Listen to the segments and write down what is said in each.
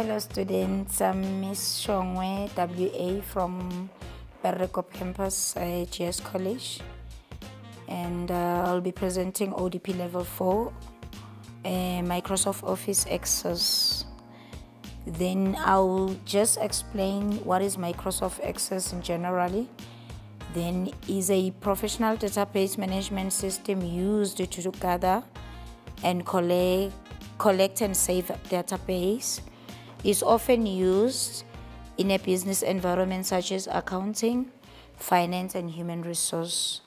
Hello students, I'm Miss Shongwe, WA from Berreko Campus, GS College, and I'll be presenting ODP Level 4, Microsoft Office Access. Then I'll just explain what is Microsoft Access in generally. Then is a professional database management system used to gather and collect and save database. Is often used in a business environment such as accounting, finance, and human resource.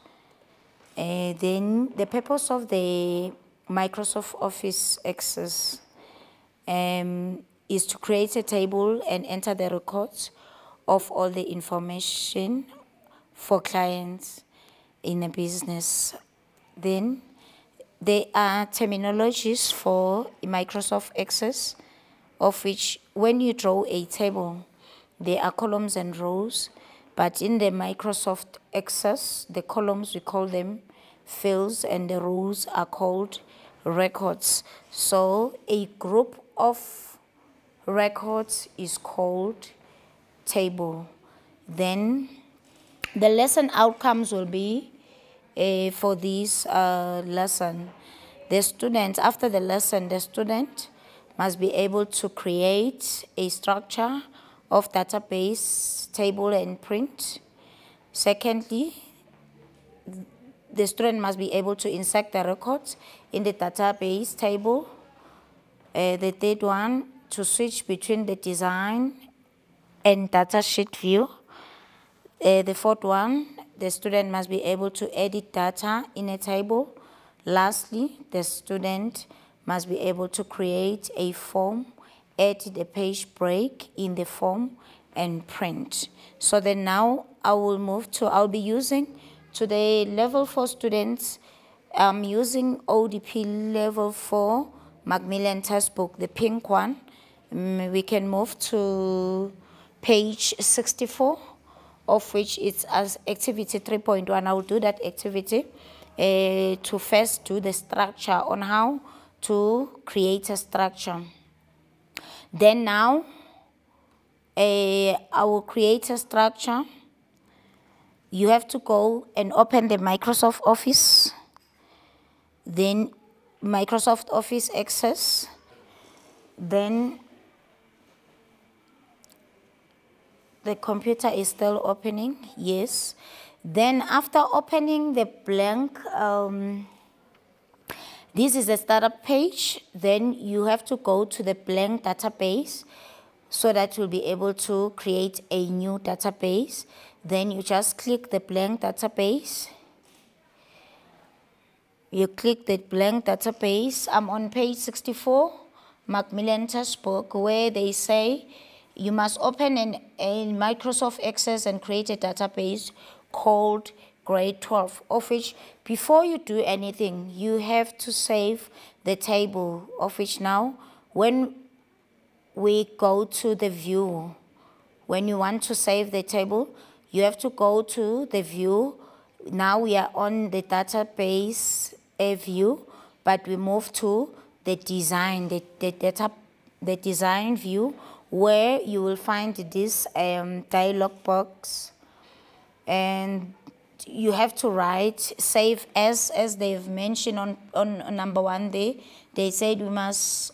Then the purpose of the Microsoft Office Access is to create a table and enter the records of all the information for clients in a business. Then there are terminologies for Microsoft Access, of which when you draw a table, there are columns and rows, but in the Microsoft Access, the columns, we call them fields, and the rows are called records. So a group of records is called table. Then the lesson outcomes will be for this lesson. The student, after the lesson, the student must be able to create a structure of database, table, and print. Secondly, the student must be able to insert the records in the database table. The third one, to switch between the design and datasheet view. The fourth one, the student must be able to edit data in a table. Lastly, the student must be able to create a form, add the page break in the form, and print. So then now I'll be using to the level 4 students. I'm using ODP level 4 Macmillan textbook, the pink one. We can move to page 64, of which it's as activity 3.1. I will do that activity to first do the structure on how to create a structure. Then now I will create a structure. You have to go and open the Microsoft Office, then Microsoft Office Access, then the computer is still opening, yes. Then after opening the blank, this is the startup page. Then you have to go to the blank database so that you'll be able to create a new database. Then you just click the blank database. You click the blank database. I'm on page 64, Macmillan textbook, where they say you must open a Microsoft Access and create a database called grade 12, of which before you do anything, you have to save the table, of which now when we go to the view, when you want to save the table, you have to go to the view. Now we are on the database view, but we move to the design, the design view, where you will find this dialog box, and you have to write save as they've mentioned on number 1 there. They said we must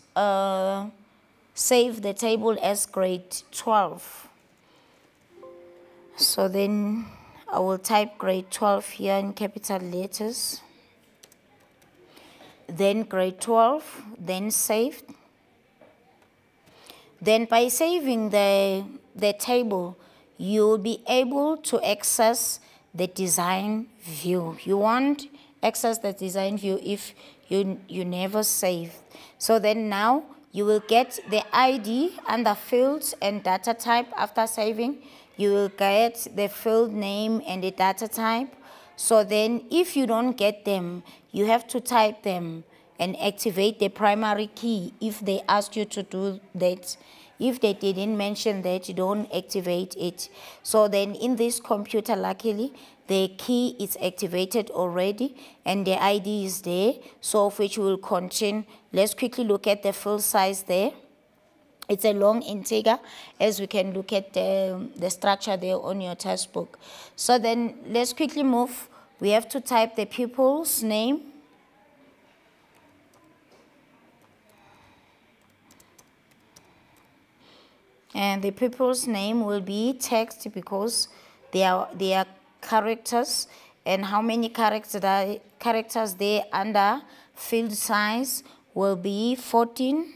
save the table as grade 12. So then I will type grade 12 here in capital letters, then grade 12, then save. Then by saving the table, you'll be able to access the design view. You won't access the design view if you never save. So then now you will get the ID under fields and data type. After saving, you will get the field name and the data type. So then if you don't get them, you have to type them and activate the primary key if they ask you to do that. If they didn't mention that, you don't activate it. So then in this computer, luckily, the key is activated already and the ID is there, so of which we will continue. Let's quickly look at the field size there. It's a long integer, as we can look at the structure there on your textbook. So then let's quickly move. We have to type the pupil's name. And the pupil's name will be text because they are characters, and how many characters there under field size will be 14,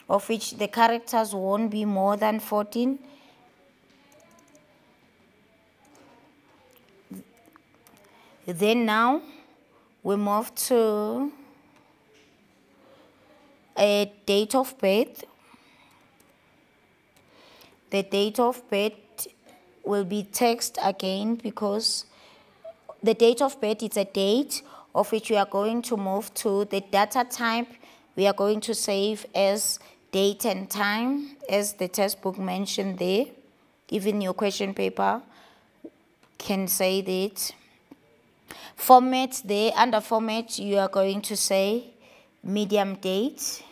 of which the characters won't be more than 14. Then now we move to a date of birth. The date of birth will be text again because the date of birth is a date of which we are going to move to the data type. We are going to save as date and time, as the textbook mentioned there. Even your question paper can say that. Format there, under format, you are going to say medium date.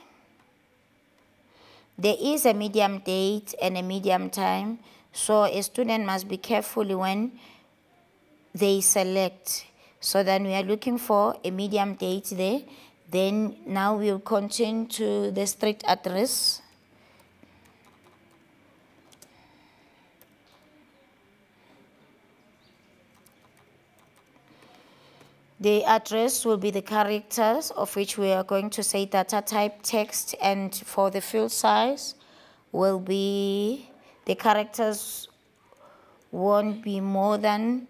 There is a medium date and a medium time, so a student must be careful when they select. So then we are looking for a medium date there. Then now we'll continue to the street address. The address will be the characters, of which we are going to say data type text, and for the field size will be the characters won't be more than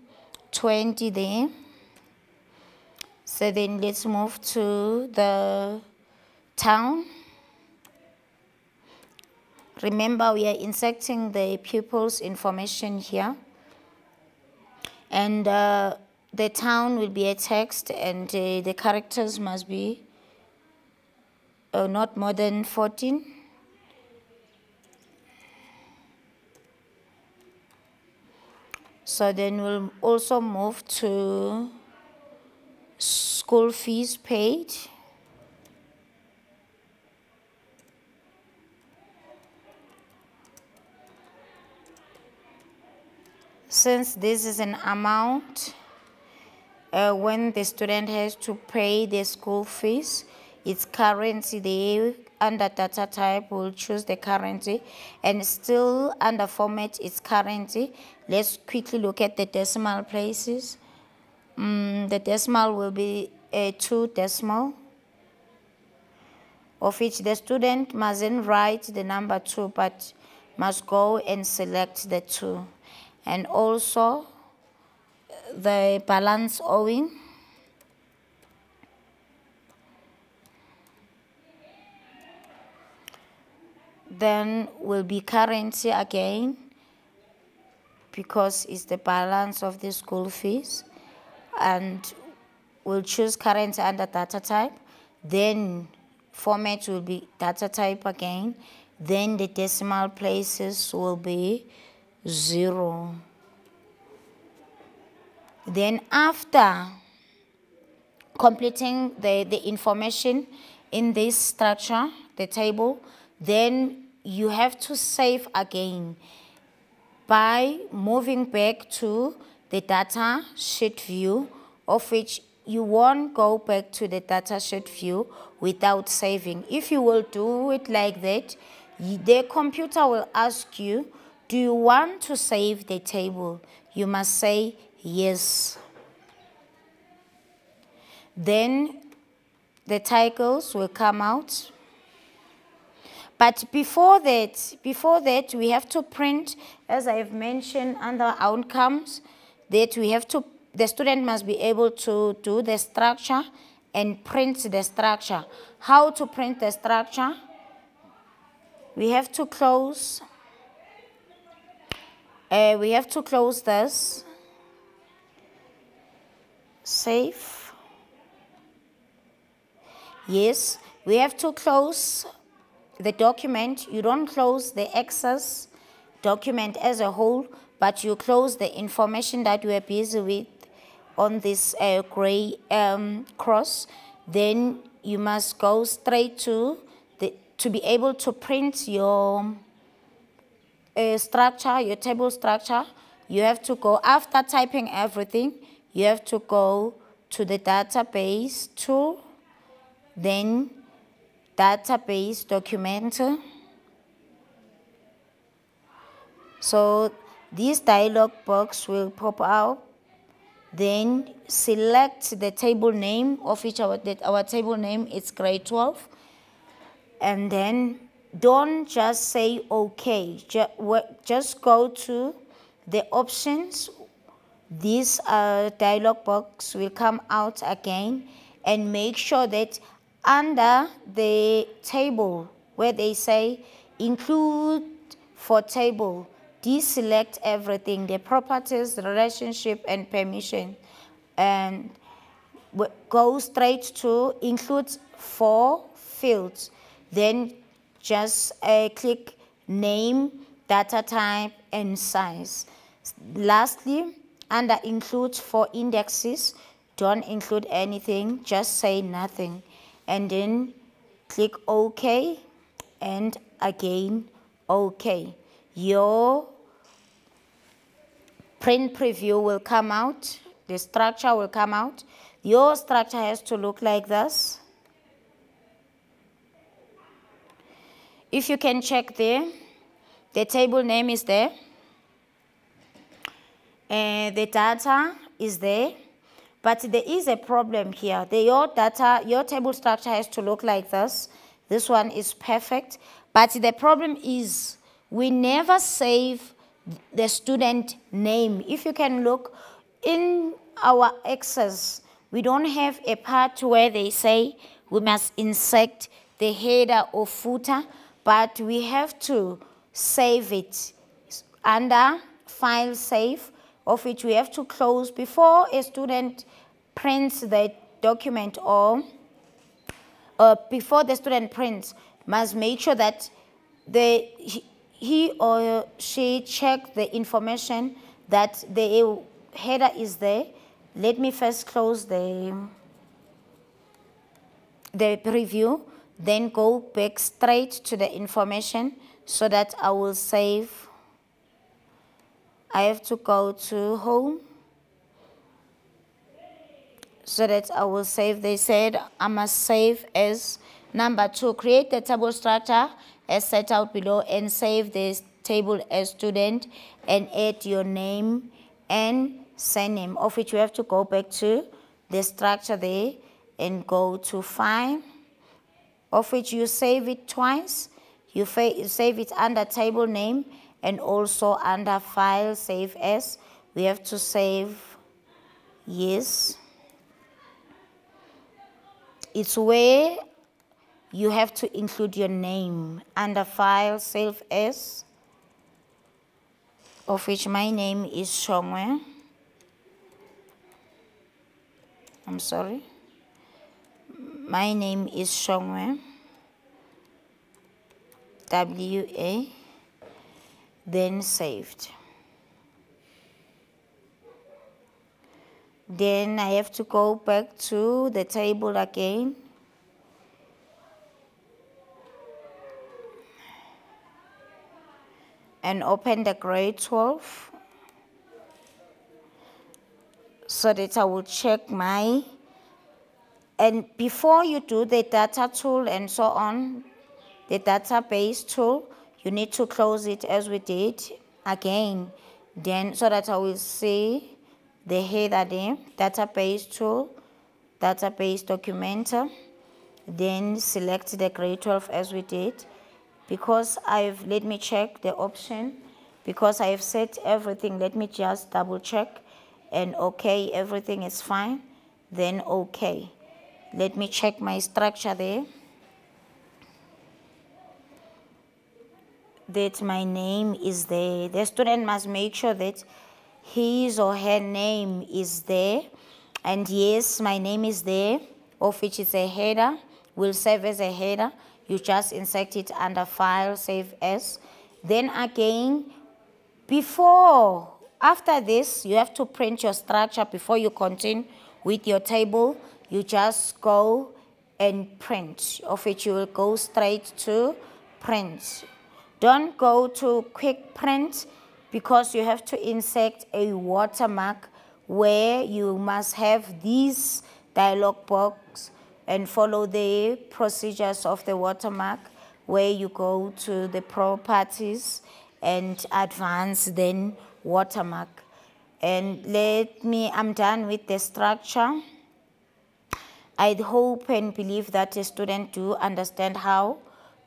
20 there. So then let's move to the town. Remember, we are inserting the pupil's information here, and the town will be a text, and the characters must be not more than 14. So then we'll also move to school fees paid. Since this is an amount, when the student has to pay the school fees, its currency there under data type will choose the currency, and still under format its currency. Let's quickly look at the decimal places. The decimal will be a 2 decimal, of which the student mustn't write the number 2 but must go and select the 2. And also the balance owing. Then will be currency again, because it's the balance of the school fees, and we'll choose currency under data type. Then format will be data type again. Then the decimal places will be 0. Then after completing the information in this structure, the table, then you have to save again by moving back to the data sheet view, of which you won't go back to the data sheet view without saving. If you will do it like that, the computer will ask you, do you want to save the table? You must say yes. Then the titles will come out. But before that, we have to print, as I have mentioned under outcomes, that the student must be able to do the structure and print the structure. How to print the structure? We have to close. This. Save. Yes, we have to close the document. You don't close the excess document as a whole, but you close the information that you are busy with on this gray cross. Then you must go straight to to be able to print your structure, your table structure, you have to go, after typing everything, you have to go to the database tool, then database documenter. So this dialog box will pop out. Then select the table name of which our table name is grade 12. And then don't just say okay, just go to the options. This dialog box will come out again, and make sure that under the table where they say include for table, deselect everything, the properties, the relationship, and permission, and go straight to include for fields. Then just click name, data type, and size. Lastly, under include for indexes, don't include anything, just say nothing. And then click OK, and again OK. Your print preview will come out, the structure will come out. Your structure has to look like this. If you can check there, the table name is there, and the data is there, but there is a problem here. Your table structure has to look like this. This one is perfect, but the problem is we never save the student name. If you can look in our Access, we don't have a part where they say we must insert the header or footer, but we have to save it under File Save, of which we have to close before a student prints the document, or before the student prints, must make sure that he or she check the information that the header is there. Let me first close the preview, then go back straight to the information so that I will save. I have to go to home so that I will save. They said I must save as number 2. Create the table structure as set out below and save this table as student, and add your name and surname, of which you have to go back to the structure there and go to File, of which you save it twice. You save it under table name and also under File Save As. We have to save yes. It's where you have to include your name under File Save As, of which my name is Shongwe. I'm sorry. My name is Shongwe. WA, then saved. Then I have to go back to the table again. And open the grade 12 so that I will check my, and before you do the data tool and so on, the database tool, you need to close it as we did again, then so that I will see the header there, database tool, database documenter, then select the grade 12 as we did. Because let me check the option, because I have set everything, let me just double check, and okay, everything is fine, then okay. Let me check my structure there, that my name is there. The student must make sure that his or her name is there, and yes, my name is there, of which is a header, will serve as a header. You just insert it under File, Save As. Then again, after this, you have to print your structure before you continue with your table. You just go and print, of which you will go straight to print. Don't go to quick print because you have to insert a watermark where you must have this dialog box and follow the procedures of the watermark, where you go to the properties and advance, then watermark. And I'm done with the structure. I hope and believe that a student do understand how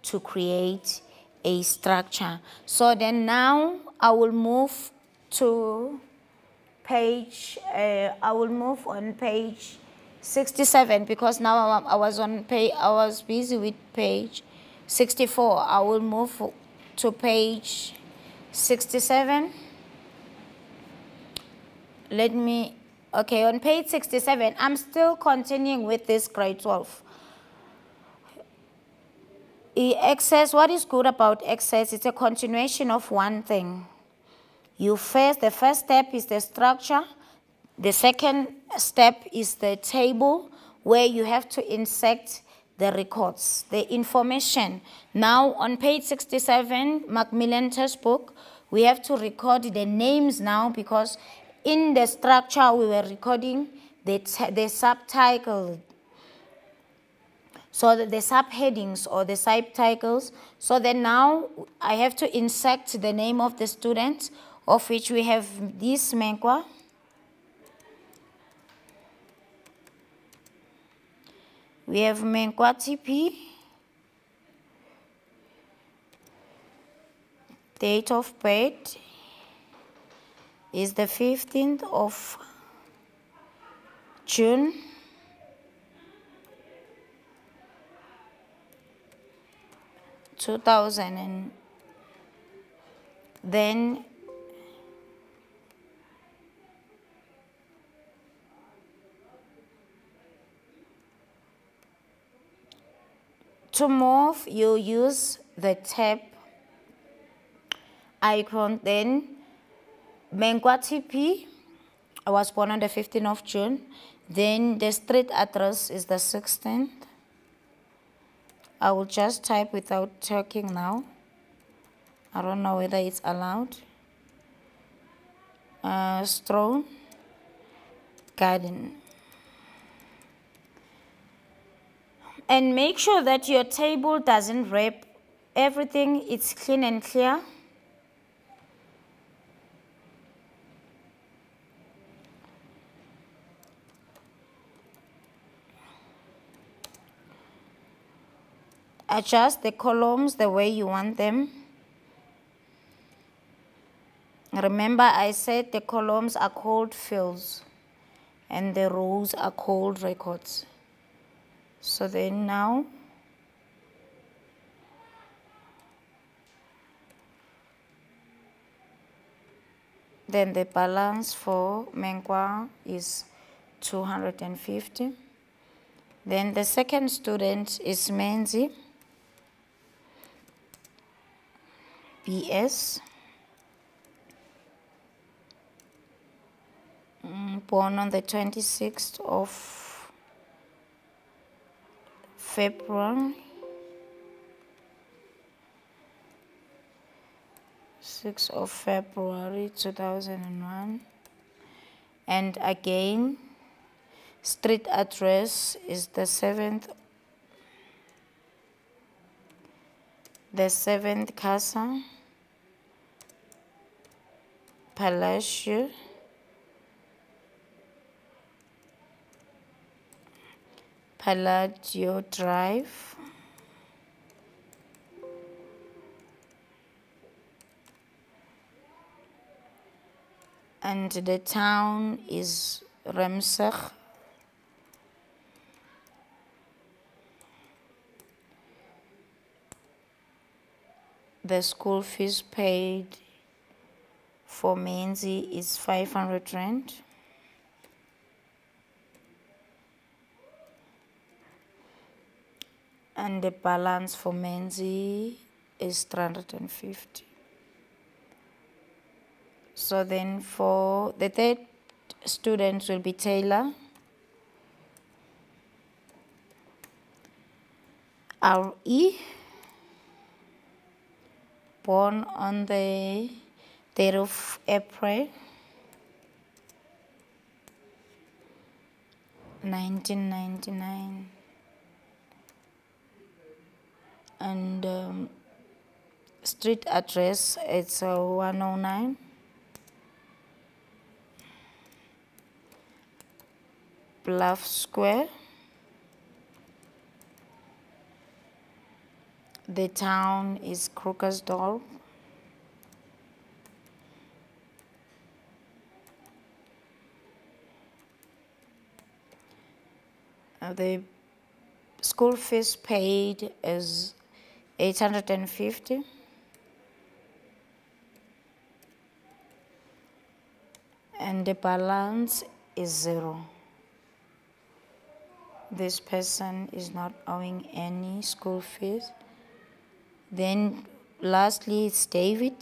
to create a structure. So then now I will move to page, I will move on page 67 because now I was busy with page 64. I will move to page 67. Okay, on page 67, I'm still continuing with this grade 12. Access, what is good about access? It's a continuation of one thing. The first step is the structure. The second step is the table, where you have to insert the records, the information. Now on page 67, Macmillan textbook, we have to record the names now, because in the structure we were recording the subtitle, so the subheadings or the subtitles. So then now I have to insert the name of the student, of which we have this Menkwa. We have Menkwa TP. Date of birth is the 15th of June 2000, and then to move, you use the tab icon. Then Menkwa TP, I was born on the 15th of June. Then the street address is the 16th. I will just type without talking now. I don't know whether it's allowed. Strawn Garden. And make sure that your table doesn't wrap everything. It's clean and clear. Adjust the columns the way you want them. Remember, I said the columns are called fields and the rows are called records. So then now, then the balance for Menkwa is 250. Then the second student is Menzi, BS, born on the 26th of February, 6th of February 2001. And again, street address is the 7th Casa, Palacio, Palladio Drive, and the town is Remsach. The school fees paid for Menzi is 500 Rand. And the balance for Menzi is 350. So then for the third student will be Taylor. RE, born on the 3rd of April 1999, and street address, it's 109 Bluff Square. The town is Krugersdorp. The school fees paid is 850. And the balance is 0. This person is not owing any school fees. Then lastly, it's David.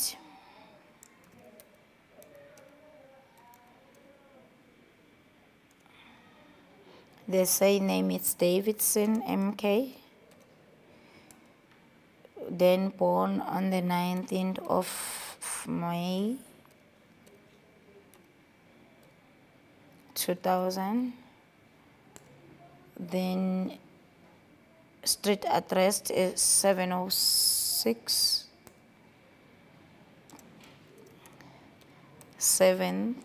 They say name is Davidson MK. Then born on the 19th of May 2000. Then street address is 706 7th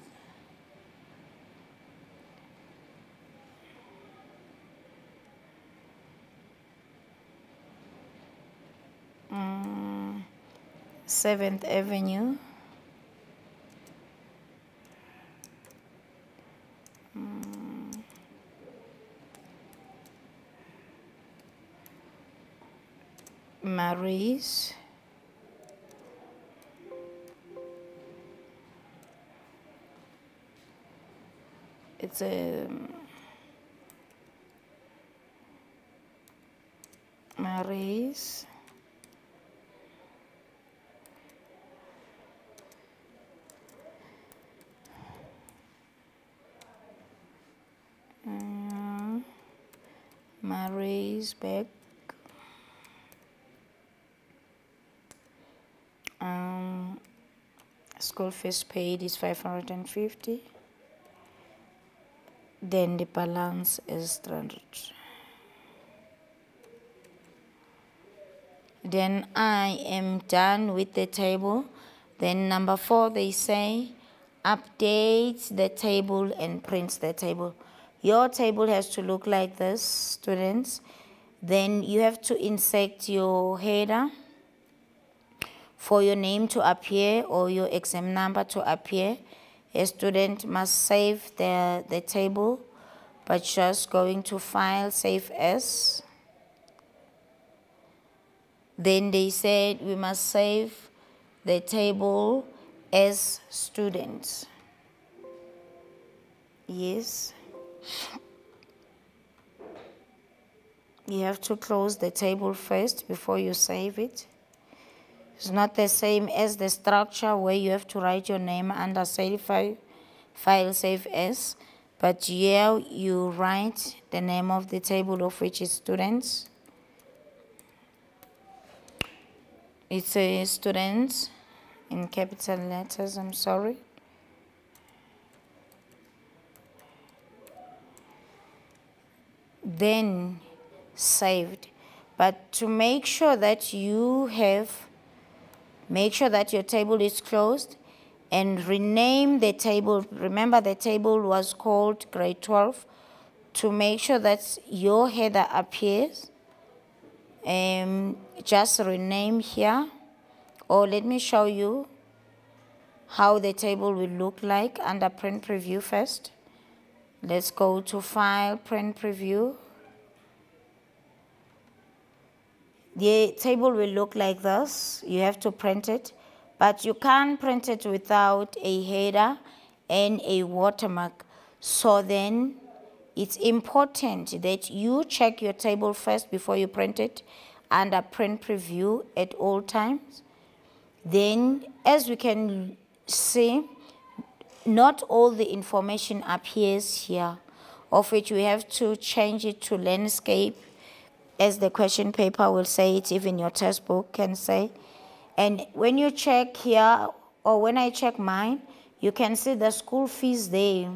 Seventh Avenue, Mary's, it's a Mary's, Mary's back. School fees paid is 550. Then the balance is 300. Then I am done with the table. Then number 4, they say update the table and print the table. Your table has to look like this, students. Then you have to insert your header for your name to appear or your exam number to appear. A student must save the table by just going to File, Save As. Then they said we must save the table as students. Yes. You have to close the table first before you save it. It's not the same as the structure where you have to write your name under Save File, Save As. But here you write the name of the table of which is students. It's a students in capital letters, I'm sorry. Then saved. But to make sure that make sure that your table is closed and rename the table. Remember the table was called grade 12. To make sure that your header appears, just rename here. Or let me show you how the table will look like under print preview first. Let's go to File, Print Preview. The table will look like this. You have to print it, but you can't print it without a header and a watermark. So then it's important that you check your table first before you print it under print preview at all times. Then, as we can see, not all the information appears here, of which we have to change it to landscape as the question paper will say it, even your textbook can say. And when you check here, or when I check mine, you can see the school fees there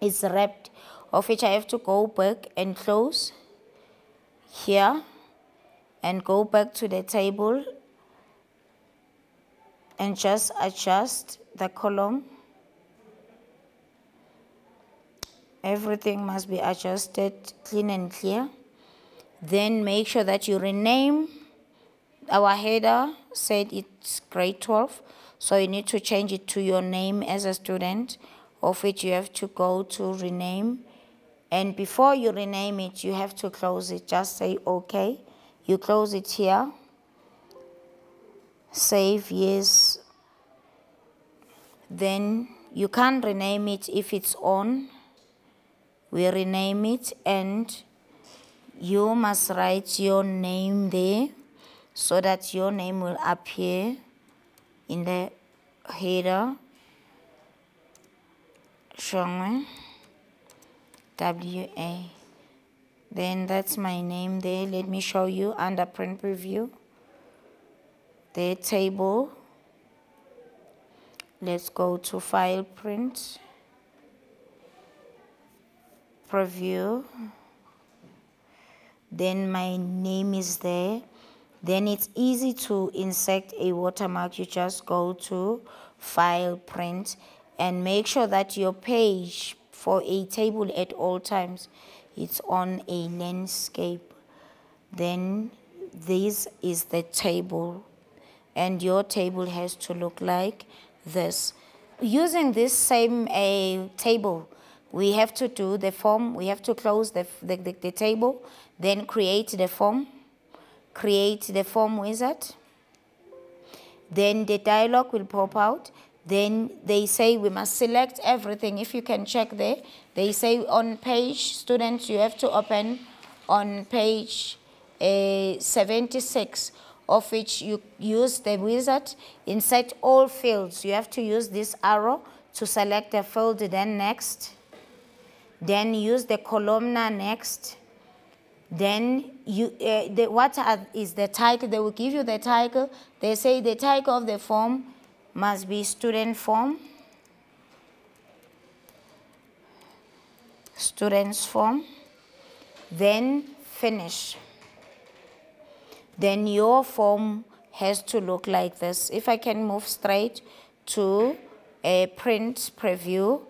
is wrapped, of which I have to go back and close here and go back to the table and just adjust the column. Everything must be adjusted clean and clear. Then make sure that you rename. Our header said it's grade 12, so you need to change it to your name as a student, of which you have to go to rename. And before you rename it, you have to close it. Just say okay. You close it here. Save, yes. Then you can't rename it if it's on. We rename it, and you must write your name there so that your name will appear in the header. Shongwe WA. Then that's my name there. Let me show you under print preview. The table. Let's go to file print. Preview. Then my name is there. Then it's easy to insert a watermark. You just go to file print and make sure that your page for a table at all times it's on a landscape. Then this is the table, and your table has to look like this. Using this same table, we have to do the form. We have to close the table, then create the form. Create the form wizard. Then the dialog will pop out. Then they say we must select everything. If you can check there, they say on page, students, you have to open on page 76, of which you use the wizard. Insert all fields. You have to use this arrow to select the field, then next. Then use the columnar next. Then what is the title? They will give you the title. They say the title of the form must be student form. Student's form. Then finish. Then your form has to look like this. If I can move straight to a print preview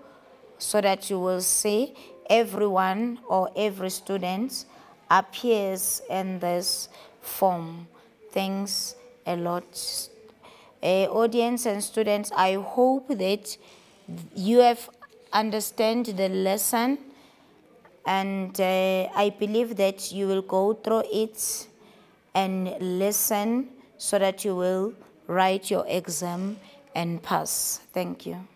so that you will see everyone or every student appears in this form. Thanks a lot. Audience and students, I hope that you have understand the lesson, and I believe that you will go through it and listen so that you will write your exam and pass. Thank you.